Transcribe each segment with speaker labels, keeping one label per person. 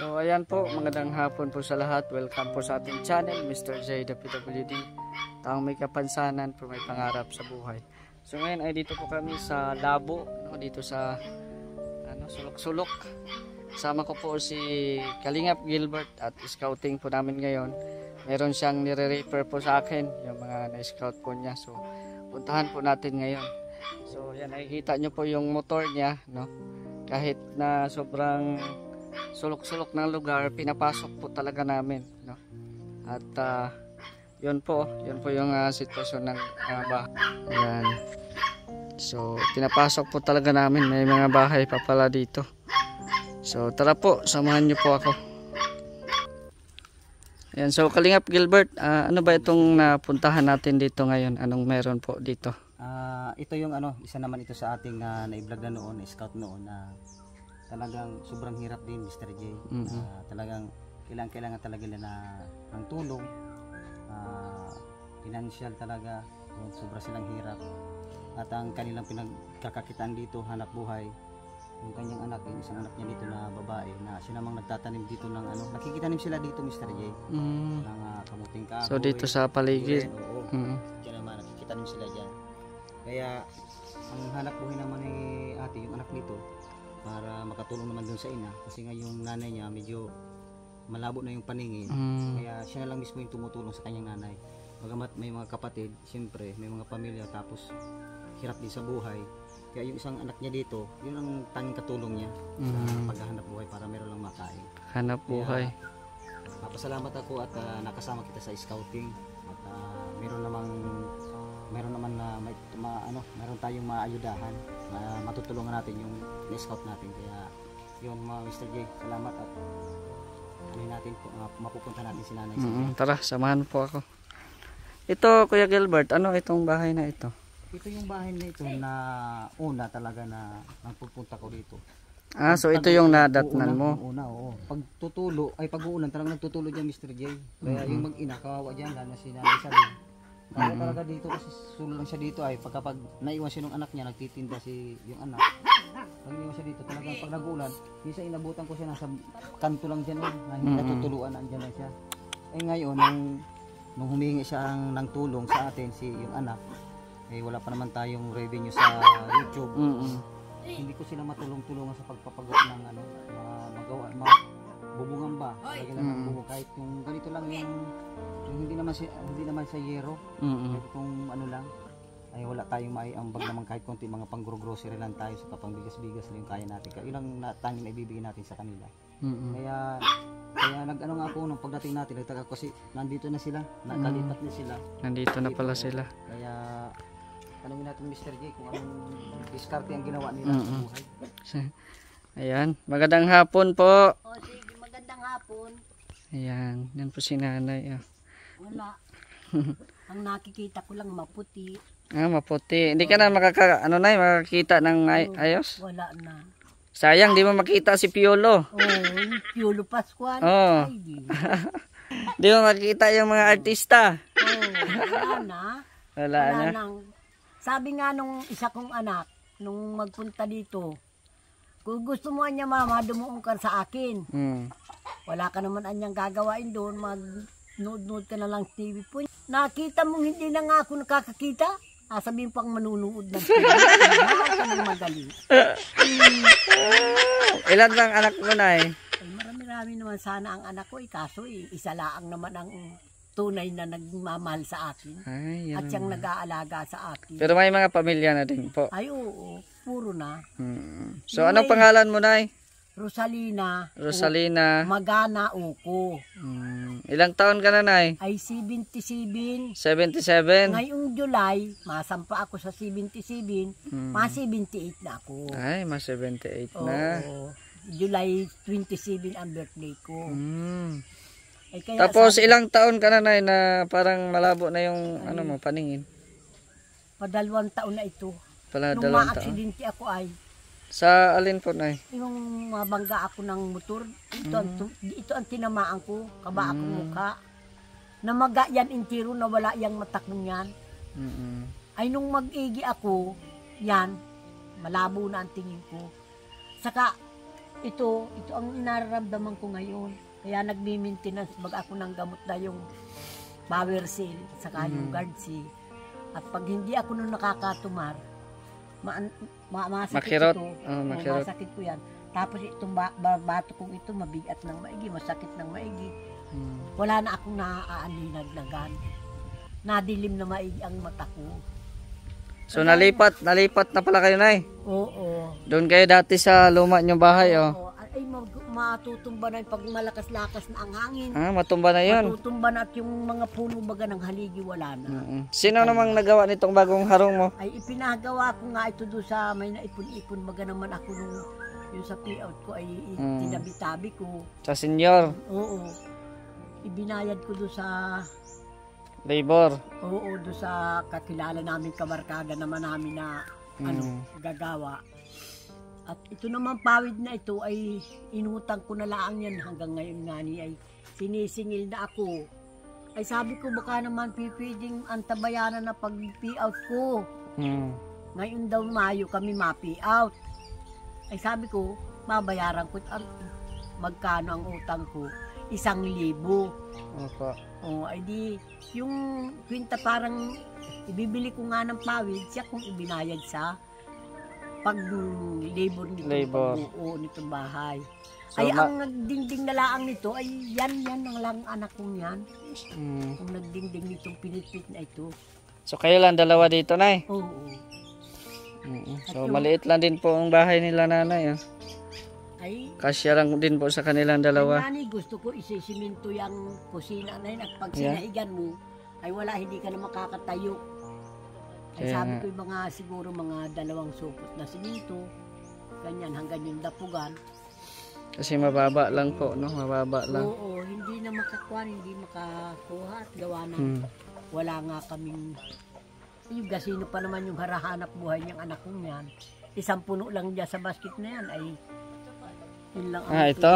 Speaker 1: So ayan po, magandang hapon po sa lahat. Welcome po sa ating channel, Mr. J the PWD. Taong may kapansanan po, may pangarap sa buhay. So ngayon ay dito po kami sa Labo, no? Dito sa Sulok-Sulok. Kasama ko po si Kalingap Gilbert at scouting po namin ngayon. Meron siyang nire-refer po sa akin, yung mga na-scout po niya. So puntahan po natin ngayon. So yan, nakikita nyo po yung motor niya, no? Kahit na sobrang sulok-sulok ng lugar, pinapasok po talaga namin, no? At yun po yung sitwasyon ng bahay. Ayan. So pinapasok po talaga namin, may mga bahay pa pala dito. So tara po, samahan nyo po ako. Ayan, so Kalingap Gilbert, ano ba itong napuntahan natin dito ngayon? Anong meron po dito?
Speaker 2: Ito yung isa naman ito sa ating na-vlog na noon, na-scout noon, na talagang sobrang hirap din, Mr. J. Talagang kailangan talaga nila ng tulong, financial talaga, sobra silang hirap. At ang kanilang pinagkakakitaan dito, hanap buhay, yung kanyang anak, yung isang anak niya dito na babae, na siya namang nagtatanim dito ng nakikitanim sila dito, Mr. J, ng kamuting kahoy.
Speaker 1: So dito sa paligid.
Speaker 2: Oo. Diyan naman, nakikitanim sila dyan. Kaya ang hanap buhay naman ni ate, yung anak nito, para makatulong naman dun sa ina, kasi nga yung nanay niya medyo malabo na yung paningin. Kaya siya na lang mismo yung tumutulong sa kanyang nanay. Bagamat may mga kapatid, siyempre may mga pamilya, tapos hirap din sa buhay. Kaya yung isang anak niya dito, yun ang tanging katulong niya sa paghahanap buhay, para meron lang makain.
Speaker 1: Hanap buhay.
Speaker 2: Papasalamat ako at nakasama kita sa scouting, at meron naman na meron tayong maayudahan, na matutulungan natin yung na-scout natin. Kaya yun, Mr. J, salamat, at natin po, mapupunta natin si nanay.
Speaker 1: Tara, samahan po ako. Ito, Kuya Gilbert, ano itong bahay na ito?
Speaker 2: Ito yung bahay na ito na una talaga na nagpupunta ko dito.
Speaker 1: So ito yung nadatnan mo?
Speaker 2: Oo. Pag-uulan talaga nagtutulo dyan, Mr. J. Kaya yung mag-ina, kawawa dyan, lalo na si nanay Salim. Kaya talaga dito, kasi sulo lang siya dito ay pagkapag naiwan siya ng anak niya, nagtitinda yung anak. Pag naiwan siya dito, talagang pag nag-ulan, minsan inabutan ko siya nasa kanto lang dyan, na hindi natutuluan, andyan lang siya. Ngayon, nung humingi siya ng tulong sa atin, yung anak, wala pa naman tayong revenue sa YouTube. Hindi ko sila matulong-tulungan sa pagpapagawa ng bubungan ba? Lagyan lang ng bubong, kahit yung ganito lang, yung hindi naman sa yero. Kahit kung lang, ay wala tayong maiambag naman, kahit konti mga pang-grocery lang tayo, sa pang-bigas-bigas lang yung kaya natin. Kaya yun ang tanging na ibibigay natin sa kanila. Kaya nag-ano nga ako nung pagdating natin, nagtaka ko kasi nandito na sila, nakalipat na sila.
Speaker 1: Nandito na pala sila.
Speaker 2: Kaya tanungin natin, Mr. J, kung anong diskarte ang ginawa nila sa buhay.
Speaker 1: Ayan, magandang hapon po.
Speaker 3: Sige, magandang hapon.
Speaker 1: Ayan, yan po si nanay.
Speaker 3: Wala. Ang nakikita ko lang maputi.
Speaker 1: Maputi. Hindi ka na makakita ng ayos?
Speaker 3: Wala na.
Speaker 1: Sayang, di mo makita si Piolo.
Speaker 3: Yung Piolo Pascual.
Speaker 1: Di mo makita yung mga artista.
Speaker 3: Wala na.
Speaker 1: Wala na.
Speaker 3: Sabi nga nung isa kong anak, nung magpunta dito, kung gusto mo niya, mama, dumuong ka sa akin. Wala ka naman anyang gagawain doon, mag-nood ka na lang TV po. Nakita mong hindi na nga ako nakakakita, sabihin pang manunood ng TV. Ka nang magaling.
Speaker 1: Ilan bang anak mo na
Speaker 3: Marami naman sana ang anak ko, kaso isa lang naman ang tunay na nagmamahal sa akin. At siyang nag-aalaga sa akin.
Speaker 1: Pero may mga pamilya na din po.
Speaker 3: Ay oo, puro na.
Speaker 1: So anong pangalan mo, Nay?
Speaker 3: Rosalina
Speaker 1: Magana
Speaker 3: Uko.
Speaker 1: Ilang taon ka na, Nay?
Speaker 3: Ay 77.
Speaker 1: 77?
Speaker 3: Ngayong July, masampa ako sa 77, mas 78 na ako.
Speaker 1: Ay, mas 78 na.
Speaker 3: July 27 ang birthday ko. Kaya
Speaker 1: tapos ilang taon ka na, Nay, na parang malabo na yung mo, paningin?
Speaker 3: Padalawang taon na ito.
Speaker 1: Nung
Speaker 3: ma-aksidente ako ay.
Speaker 1: Sa alin po, Nay?
Speaker 3: Yung mabangga ako ng motor, ito ang tinamaan ko, kaba akong mukha. Namaga yan intiro, nawala yung matak yan. Ay nung mag-igi ako, yan, malabo na ang tingin ko. Saka ito ang nararamdaman ko ngayon. Kaya nagmi-maintenance bag ako ng gamot na yung power seal, saka yung guard seal. At pag hindi ako nung nakakatumar, masakit
Speaker 1: Makirot.
Speaker 3: ito.
Speaker 1: Makirot.
Speaker 3: Masakit ko yan. Tapos itong bato kong ito, mabigat ng maigi, masakit ng maigi. Wala na akong naaalinaglagan. Nadilim na maigi ang mata ko.
Speaker 1: So nalipat na pala kayo, Nay.
Speaker 3: Oo.
Speaker 1: Doon kayo dati sa luma niyong bahay, oh.
Speaker 3: Oo. Ay, matutumba na yung pag malakas-lakas na ang hangin.
Speaker 1: Matumba na 'yon.
Speaker 3: Matutumba na at yung mga puno baga ng haligi wala na.
Speaker 1: Sino namang nagawa nitong bagong harong mo?
Speaker 3: Ay ipinagawa ko nga ito doon sa may naipon-ipon baga naman ako nung yung sa payout ko ay tinabi-tabi ko.
Speaker 1: Sa senior
Speaker 3: Oo. Ibinayad ko doon sa
Speaker 1: labor.
Speaker 3: oo, doon sa kakilala namin kabarkada naman namin na gagawa. At ito naman pawid na ito ay inutang ko na lang yan hanggang ngayon nga ni ay sinisingil na ako. Ay sabi ko baka naman pipwedeng antabayanan na pag payout ko. Ngayon daw Mayo kami ma-payout. Ay sabi ko mabayaran ko magkano ang utang ko? 1,000.
Speaker 1: Opo.
Speaker 3: Oh, ay di yung kwinta parang ibibili ko nga ng pawid siya kung ibinayad sa pag-labor nito, pag-buo nitong bahay.
Speaker 1: So,
Speaker 3: ay ang nagdingding na laang nito ay yan ang lang anak kong yan. Ang nagdingding nitong pinitpit na ito.
Speaker 1: So kayo lang dalawa dito, Nay?
Speaker 3: Oo.
Speaker 1: So maliit lang din po ang bahay nila, Nanay.
Speaker 3: Ay
Speaker 1: Kasya lang din po sa kanilang dalawa.
Speaker 3: Nani, gusto ko isisiminto yung kusina na yun at pag sinaigan mo ay wala, hindi ka na makakatayo. Ay sabi ko yung mga siguro mga 2 supot na siminto, ganyan hanggang yung dapugan.
Speaker 1: Kasi mababa lang po, no? Mababa lang.
Speaker 3: Oo, hindi na hindi makakuha at gawa na wala nga kaming yung gasino pa naman yung harahanap buhay niyang anak kong yan. 1 puno lang dyan sa basket na yan ay yun lang ang
Speaker 1: ito.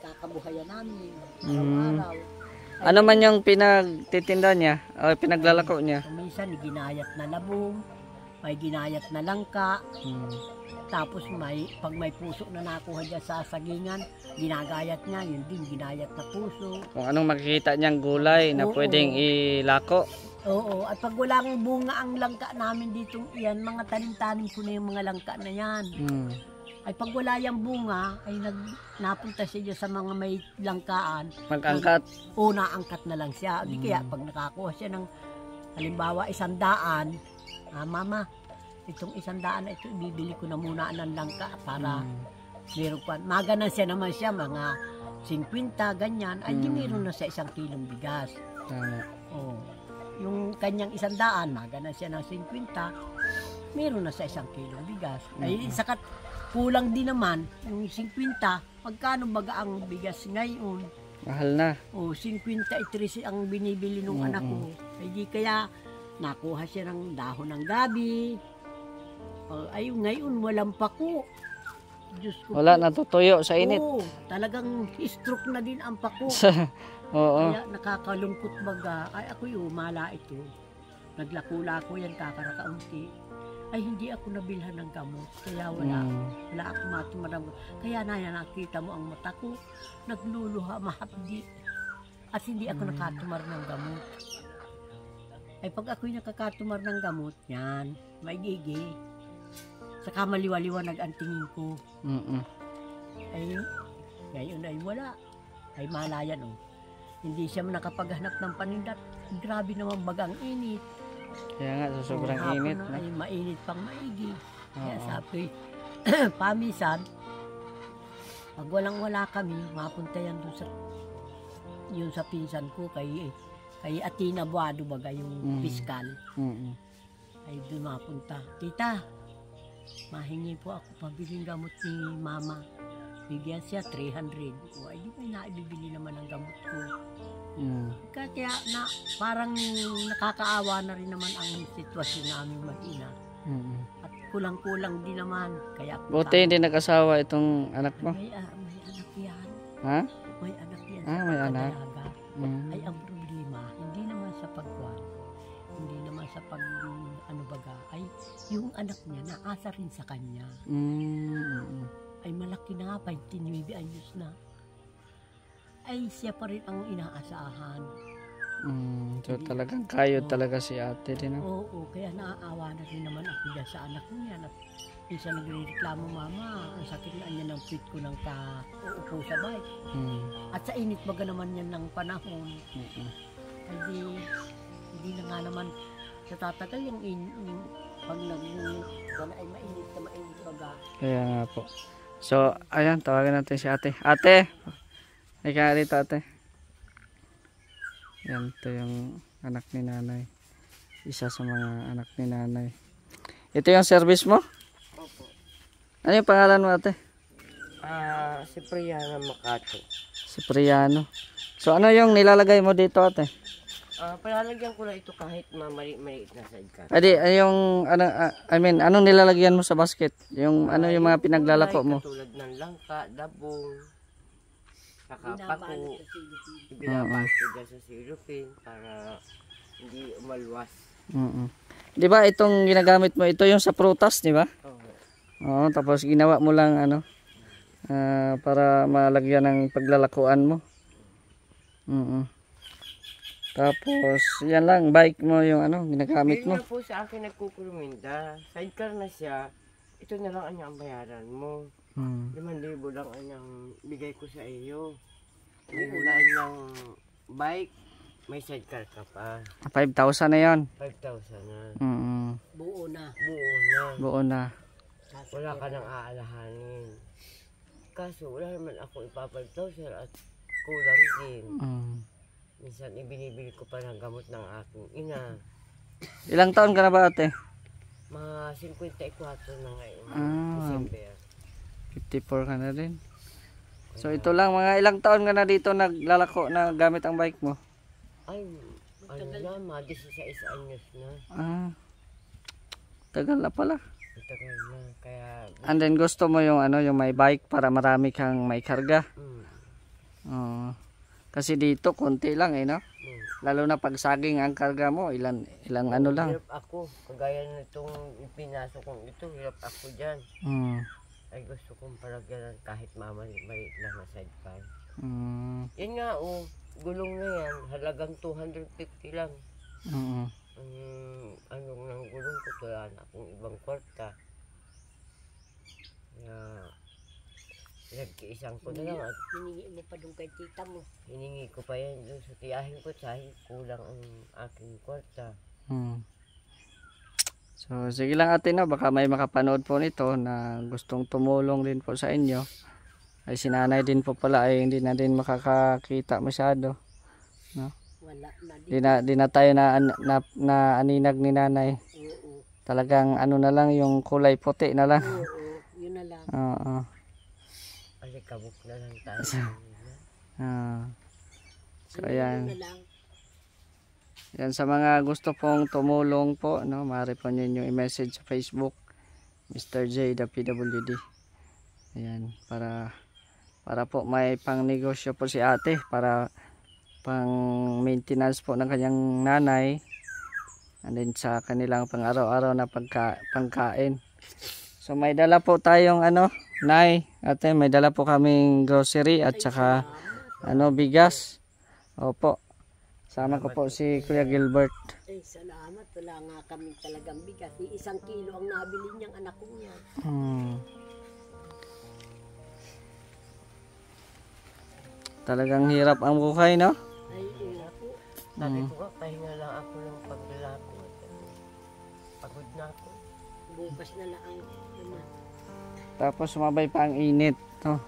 Speaker 3: kakabuhayan namin araw-araw.
Speaker 1: Ano man yung pinagtitinda niya o pinaglalako niya?
Speaker 3: Minsan ginayat na labong, may ginayat na langka, tapos pag may puso na nakuha dyan sa sagingan, ginagayat niya, yun din ginayat na puso.
Speaker 1: Kung anong makikita niyang gulay na pwedeng ilako.
Speaker 3: Oo, at pag walang bunga ang langka namin dito, yan, mga tanim-tanim ko na yung mga langka na yan. Ay pag wala yung bunga, ay napunta siya sa mga may langkaan.
Speaker 1: Mag-angkat?
Speaker 3: O naangkat na lang siya. Di kaya pag nakakuha siya ng halimbawa 100, mama, itong 100 na ito, ibibili ko na muna ng langka para meron pa. Maganan siya naman siya, mga 50, ganyan. Ay di meron na siya 1 kilong bigas. Oh. Yung kanyang 100, maganan siya ng 50, meron na siya 1 kilong bigas. Ay sakat kulang din naman yung 50, magkano baga ang bigas ngayon?
Speaker 1: Mahal na.
Speaker 3: O 53 ang binibili ng anak ko. Ay di kaya nakuha siya ng dahon ng gabi. Ay ngayon walang pako. Diyos ko.
Speaker 1: Wala, natutuyo sa init.
Speaker 3: Oo, talagang stroke na din ang pako.
Speaker 1: Oo.
Speaker 3: Kaya nakakalungkot baga. Ay ako umala ito. Naglako-lako yan kakarakaunti. Ay hindi ako nabilhan ng gamot. Kaya wala ako matumarang. Kaya nakita mo ang mata ko, nagluluha, mahapdi. At hindi ako nakatumar ng gamot. Ay pag ako'y nakakatumar ng gamot, yan, maigigi. Saka maliwa-liwanag ang tingin ko. Ay, ngayon ay wala. Ay malayan Hindi siya nakapaghanap ng panindat. Grabe naman bagang init.
Speaker 1: Kaya nga, sa sobrang init.
Speaker 3: Na, ay mainit pang maigi. Kaya sabi, pamisan, pag walang-wala kami, mapunta yan doon sa, yun sa pinsan ko, kay Atina Buado baga, yung piskal. Ay doon mapunta. Tita, mahingi po ako pabiling gamot ni mama. Bigyan siya 300. O ay di ko naibibili naman ang gamot ko. Kaya na parang nakakaawa na rin naman ang sitwasyon namin mag-ina. At kulang-kulang din naman. Kaya
Speaker 1: buti hindi nag-asawa itong anak mo?
Speaker 3: May anak yan.
Speaker 1: Ha?
Speaker 3: May anak yan.
Speaker 1: May anak.
Speaker 3: Ay ang problema, hindi naman sa pagkuhan. Hindi naman sa pag ano baga. Ay yung anak niya naasa rin sa kanya. ay malaki na, 29 anyos na. Ay siya pa rin ang inaasahan.
Speaker 1: So talagang kayo talaga si ate din.
Speaker 3: Oo, kaya naaawa na rin naman ako dyan sa anak niya. Minsan nagreklamo, mama, ang sakit na niya ng feet ko ng uupo sa bike. At sa init baga naman yan ng panahon. Hindi na nga naman natatagal yung pag nag-gana ay mainit na mainit baga.
Speaker 1: Kaya nga po. So, ayan, tawagan natin si ate. Ate! Ay ka rito, ate. Yan, ito yung anak ni nanay. Isa sa mga anak ni nanay. Ito yung service mo?
Speaker 4: Opo.
Speaker 1: Ano yung pangalan mo, ate?
Speaker 4: Si Priana Makato.
Speaker 1: Si Priano. So, ano yung nilalagay mo dito, ate?
Speaker 4: Palalagyan ko na ito kahit maliit na sidecar.
Speaker 1: Adi, yung ano, anong nilalagyan mo sa basket? Yung ano yung mga pinaglalako mo?
Speaker 4: Tulad ng langka, dabong, nakapako, ibinabalot ko dyan sa silupin para hindi umalwas.
Speaker 1: Di ba itong ginagamit mo, ito yung sa prutas, di ba?
Speaker 4: Oo.
Speaker 1: Oo, tapos ginawa mo lang ano, para malagyan ng paglalakuan mo. Tapos, yan lang, bike mo yung ano, ginagamit mo.
Speaker 4: Yun na po sa akin nagkukuruminda. Sidecar na siya. Ito na lang ang bayaran mo. 5,000 lang ang bigay ko sa iyo. Nilalaan ng bike, may sidecar ka pa.
Speaker 1: 5,000 na yon.
Speaker 4: 5,000 na.
Speaker 3: Buo na.
Speaker 1: Buo na.
Speaker 4: Wala ka nang aalahanin. Kaso wala naman ako ipa-5,000 at kulang din. Minsan ibinibili ko pa ng gamot ng aking ina.
Speaker 1: Ilang taon ka na ba, ate?
Speaker 4: Mga 54 na ngayon. December.
Speaker 1: 54 ka na rin. So ito lang, mga ilang taon ka na dito naglalako na gamit ang bike mo?
Speaker 4: Ay, ano na, mga 16 anyos na.
Speaker 1: Tagal na pala.
Speaker 4: Tagal na, kaya...
Speaker 1: And then gusto mo yung ano, yung may bike para marami kang may karga. Kasi dito konti lang no? Lalo na pag saging ang karga mo, ilang ano lang.
Speaker 4: Hirap ako, kagaya na itong ipinasok kong ito, hirap ako dyan. Ay gusto kong palagyan kahit maliit lang na sidecar. Yan nga gulong na yan, halagang 250 lang. Anong ng gulong ko, wala na akong ibang kwarta. Nagkiisang ko na lang at
Speaker 3: Hiningi mo pa doon kay tita mo.
Speaker 4: hiningi ko pa yan doon sa tiyahin ko dahil kulang ang aking kwarta.
Speaker 1: So sige lang ate, no, baka may makapanood po nito na gustong tumulong din po sa inyo. Ay si nanay din po pala ay hindi na din makakakita masyado, no?
Speaker 3: Wala na din.
Speaker 1: Di na tayo na aninag ni nanay. Talagang ano na lang, yung kulay puti na lang.
Speaker 3: Yun na lang.
Speaker 4: Alikabok na lang tayo.
Speaker 1: So ayan. Yan sa mga gusto pong tumulong po, no, maaari po ninyo i-message sa Facebook Mr. J the PWD. Ayan, para po may pang negosyo po si ate, para pang maintenance po ng kanyang nanay, and then sa kanilang pang araw-araw na pangkain. So may dala po tayong ano, nay, ate, may dala po kaming grocery at saka ano, bigas. Opo. Sama ko po si Kuya Gilbert.
Speaker 3: Ay, salamat. Wala nga kami talagang bigas. 1 kilo ang nabili niyang anak ko niya.
Speaker 4: Talagang hirap ang buhay, no?
Speaker 3: Ay, hirap po.
Speaker 4: Sabi ko nga, pahinga lang ako ng paglalako. Pagod na ako.
Speaker 3: Bukas na lang.
Speaker 1: Tapos sumabay pa ang init, no?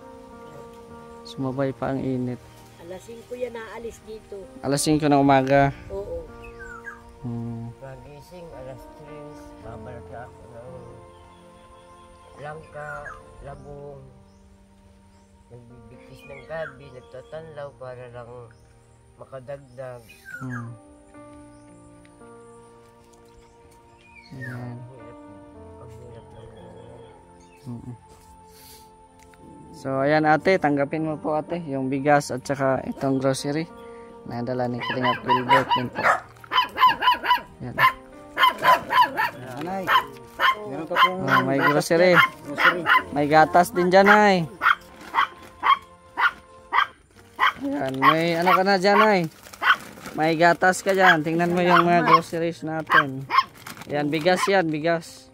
Speaker 1: Sumabay pa ang init.
Speaker 3: Alas 5 yan naalis dito.
Speaker 1: Alas 5 ng umaga.
Speaker 3: Oo.
Speaker 4: Magising, alas 3, babalik na ako ng langka, labong. Nagbibigkis ng gabi, nagtatanlaw para lang makadagdag.
Speaker 1: Ayan.
Speaker 4: Ang hirap ng
Speaker 1: So ayan ate, tanggapin mo po ate yung bigas at saka itong grocery na dala ni Kalingap Gilbert din po. Ayan.
Speaker 2: Anay, meron ka pong
Speaker 1: May grocery.
Speaker 2: grocery.
Speaker 1: May gatas din dyan ay. Ayan, may ano ka na dyan ay. May gatas ka dyan. Tingnan mo yung mga groceries natin. Ayan, bigas yan, bigas.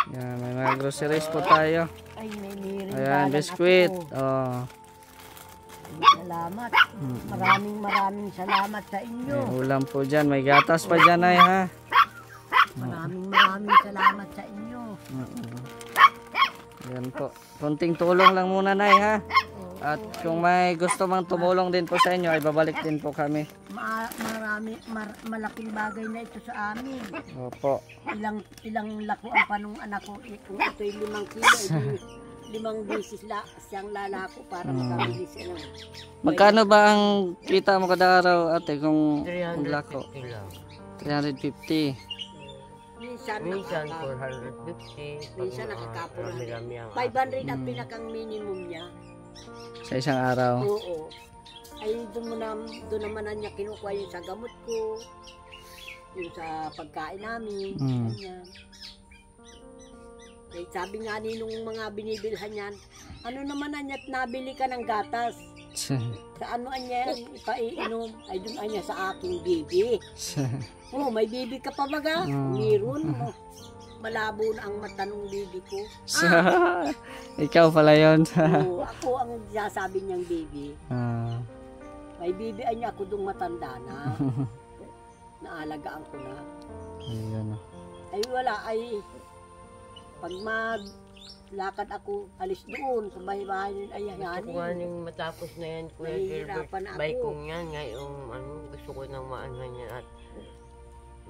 Speaker 1: Ayan, may mga groceries po tayo.
Speaker 3: Ay, may nirindalan
Speaker 1: Ayan, biskwit.
Speaker 3: ako.
Speaker 1: Oh.
Speaker 3: Salamat. Maraming salamat sa inyo.
Speaker 1: May ulam po dyan. May gatas pa dyan ay ha.
Speaker 3: Maraming salamat sa inyo.
Speaker 1: Ayan po. Konting tulong lang muna nay ha. At kung may gusto mang tumulong din po sa inyo, ay babalik din po kami.
Speaker 3: Malaking bagay na ito sa amin.
Speaker 1: Opo.
Speaker 3: Ilang lakuan pa nung anak ko. Kung ito'y 5 kilo, edi 5 beses siyang lalako para makabili siya ng...
Speaker 1: Magkano ba ang kita mo kada araw ate kung lako?
Speaker 4: 350 lang.
Speaker 1: 350.
Speaker 3: Minsan
Speaker 4: 450.
Speaker 3: Minsan nakakapura.
Speaker 4: Marami-rami ang
Speaker 3: 500 ang pinakang minimum niya.
Speaker 1: Sa isang araw.
Speaker 3: Oo. Ay doon naman na niya kinukuha yung sa gamot ko, yung sa pagkain namin, ganyan. Eh, sabi nga ni nung mga binibilhan yan, ano naman na niya't nabili ka ng gatas? Sa ano niya ipaiinom? Ay doon niya sa aking bibi. Oh, may bibi ka pa baga? Meron. Oh. Malabo na ang mata ng bibi ko.
Speaker 1: Ikaw pala yun.
Speaker 3: Oo, ako ang sasabi niyang bibi. May bibi ay niya ako dung matanda na. Naalagaan ko na.
Speaker 1: Ayun.
Speaker 3: Ay wala, ay pag maglakad ako, alis doon sa bahay-bahay ng
Speaker 4: Gusto ko
Speaker 3: ayayanin.
Speaker 4: nga nung matapos na yan, Kuya Gilbert,
Speaker 3: Nahihirapan ako.
Speaker 4: bay kong yan, ngayong gusto ko nang maano niya at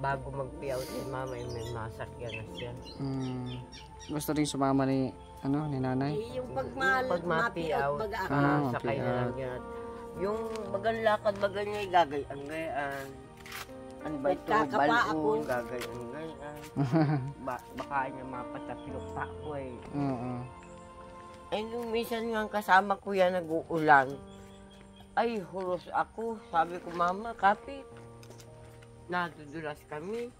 Speaker 4: bago mag-payout si mama, may masakyan na siya.
Speaker 1: Gusto rin sumama ni ni nanay?
Speaker 3: Eh, yung
Speaker 4: Pag
Speaker 3: mapiaut,
Speaker 4: ma-payout,
Speaker 3: baga ako.
Speaker 4: sakay na lang yan. Yung bagang lakad baga niya, gagay-angayan. Ano ba ito?
Speaker 3: Nagkakapa ako.
Speaker 4: Balon, gagay-angayan. Baka niya mapatapilok pa ako eh. Ay, nung minsan nga kasama ko yan, nag-uulan. Ay, hulos ako. Sabi ko, mama, kapit. Nadudulas kami.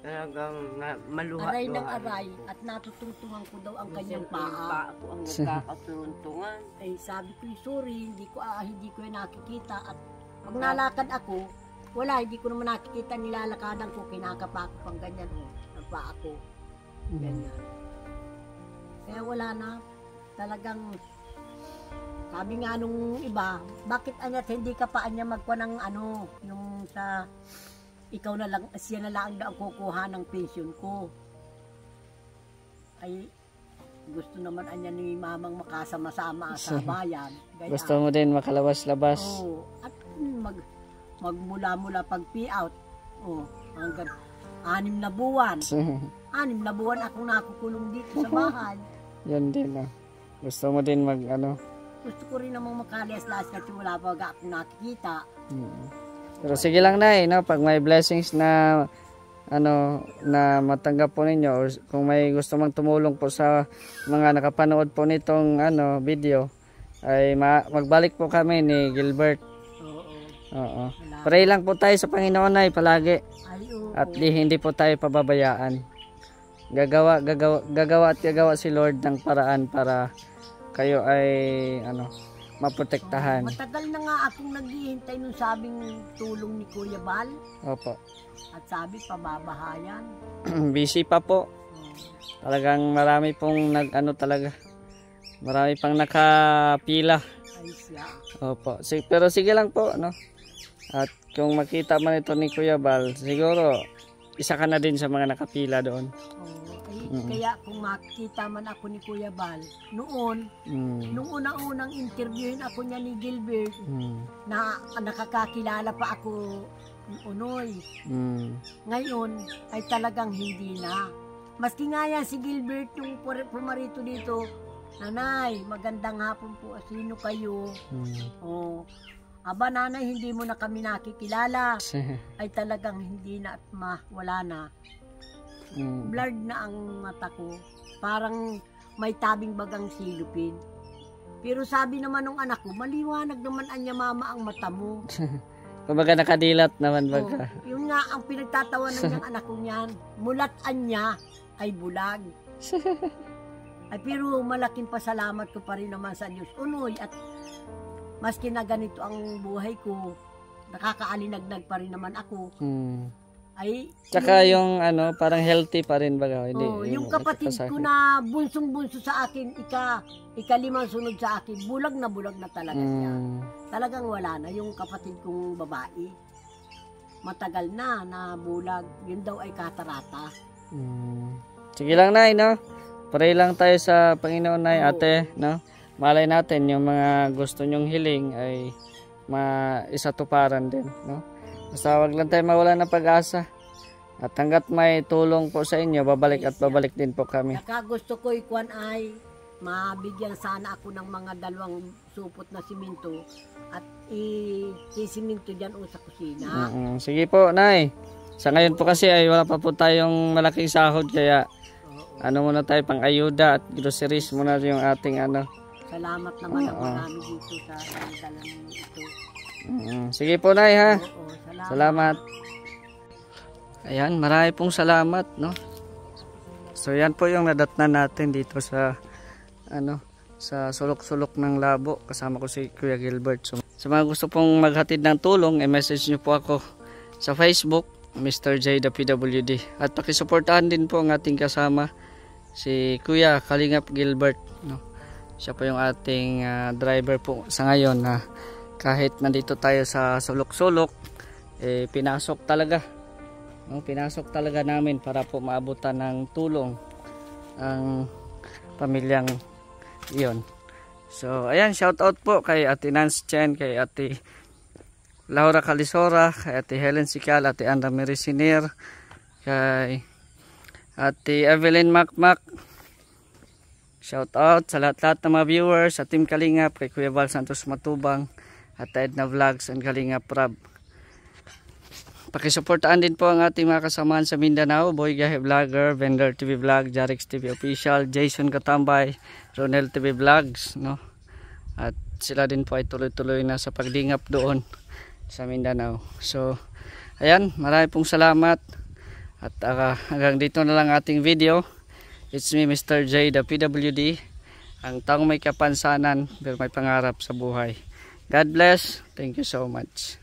Speaker 4: Talagang maluha.
Speaker 3: Aray ng aray at natutungtungan ko daw ang kanyang paa.
Speaker 4: Pa ako ang nagkakaturuntungan.
Speaker 3: Ay sabi ko, sorry, hindi ko yan nakikita. At pag nalakad ako, wala, hindi ko naman nakikita nilalakadan ko, kinakapa ko pang ganyan, ang paa ko. Ganyan. Kaya wala na. Talagang, sabi nga nung iba, bakit anyat hindi ka pa anya magkuha ng yung sa, ikaw na lang, siya na lang ang kukuha ng pension ko. Ay, gusto naman anya ni mamang makasama-sama sa bayan. Gaya.
Speaker 1: Gusto mo din makalabas-labas?
Speaker 3: Oo. At magmula-mula pag payout. Oh, hanggang 6 na buwan. 6 na buwan akong nakukulong dito sa bahay.
Speaker 1: Yan din Gusto mo din
Speaker 3: Gusto ko rin namang makalias-las kasi wala pa akong nakikita.
Speaker 1: Pero sige lang no, pag may blessings na na matanggap po ninyo or kung may gusto mang tumulong po sa mga nakapanood po nitong video ay magbalik po kami ni Gilbert. Oo. Pray lang po tayo sa Panginoon ay palagi. At hindi po tayo pababayaan. Gagawa si Lord ng paraan para kayo ay maprotektahan.
Speaker 3: Matagal na nga akong naghihintay nung sabing tulong ni Kuya Bal.
Speaker 1: Opo.
Speaker 3: At sabi pababahayan.
Speaker 1: Busy pa po. Talagang marami pong talaga. Marami pang nakapila.
Speaker 3: Ay siya.
Speaker 1: Opo. Pero sige lang po At kung makita man ito ni Kuya Bal, siguro isa ka na din sa mga nakapila doon.
Speaker 3: Kaya kung makita man ako ni Kuya Bal, noon, nung unang-unang interviewin ako niya ni Gilbert, na nakakakilala pa ako ni Unoy. Ngayon, ay talagang hindi na. Maski nga yan si Gilbert, yung pumarito dito, Nanay, magandang hapon po. Sino kayo? Aba nanay, hindi mo na kami nakikilala. Ay talagang hindi na at wala na. Blurred na ang mata ko. Parang may tabing bagang silupin. Pero sabi naman ng anak ko, maliwanag naman anya mama ang mata mo.
Speaker 1: Kumbaga nakadilat naman baga.
Speaker 3: Yun nga ang pinagtatawanan ng anak ko niyan. Mulatan niya ay bulag. Ay pero malaking pasalamat ko pa rin naman sa Diyos. Unoy at maski na ganito ang buhay ko, nakakaalinagnag pa rin naman ako. Ay,
Speaker 1: Tsaka yung ano, parang healthy pa rin baga. Hindi,
Speaker 3: yung kapatid ko na bunsong-bunso sa akin, ikalimang sunod sa akin, bulag na talaga siya. Talagang wala na yung kapatid kong babae. Matagal na bulag. Yun daw ay katarata.
Speaker 1: Sige lang, Nay, no? Pray lang tayo sa Panginoon, Nay, ate, no? Malay natin yung mga gusto nyong hiling ay maisatuparan din, no? Basta wag lang tayo mawala ng pag-asa. At hanggat may tulong po sa inyo, babalik at babalik din po kami.
Speaker 3: Saka gusto ko ikuan ay mabigyan sana ako ng mga 2 supot na siminto at isiminto dyan sa kusina.
Speaker 1: Sige po, Nay. Sa ngayon po kasi ay wala pa po tayong malaking sahod kaya ano muna tayo pang ayuda at groceries muna yung ating ano.
Speaker 3: Salamat naman ang marami dito sa dalang ito.
Speaker 1: Sige po, Nay, ha.
Speaker 3: Oo,
Speaker 1: salamat. Ayan, marami pong salamat, no. So yan po yung nadatnan natin dito sa ano, sa sulok-sulok ng Labo. Kasama ko si Kuya Gilbert. So, sa mga gusto pong maghatid ng tulong, i-message nyo po ako sa Facebook, Mr. J the PWD. At pakisuportahan din po ang ating kasama, si Kuya Kalingap Gilbert, no. Siya po yung ating driver po sa ngayon na kahit nandito tayo sa sulok-sulok, pinasok talaga. No, pinasok talaga namin para po maabutan ng tulong ang pamilyang iyon. So, ayan, shout out po kay Ate Nance Chen, kay Ate Laura Calisora, kay Ate Helen Sical, Ate Andra Merisiner, kay Ate Evelyn Macmac. Shout out sa lahat-lahat ng mga viewers, sa Team Kalingap, kay Kuya Val Santos Matubang, at Edna Vlogs and Kalingap Rab. Pakisuportaan din po ang ating mga kasamahan sa Mindanao, Boy Gahe Vlogger, Vendor TV Vlog, Jarix TV Official, Jason Katambay, Ronel TV Vlogs, no? At sila din po ay tuloy-tuloy na sa pagdingap doon sa Mindanao. So, ayan, marami pong salamat. At hanggang dito na lang ating video. It's me, Mr. J the PWD, ang taong may kapansanan pero may pangarap sa buhay. God bless. Thank you so much.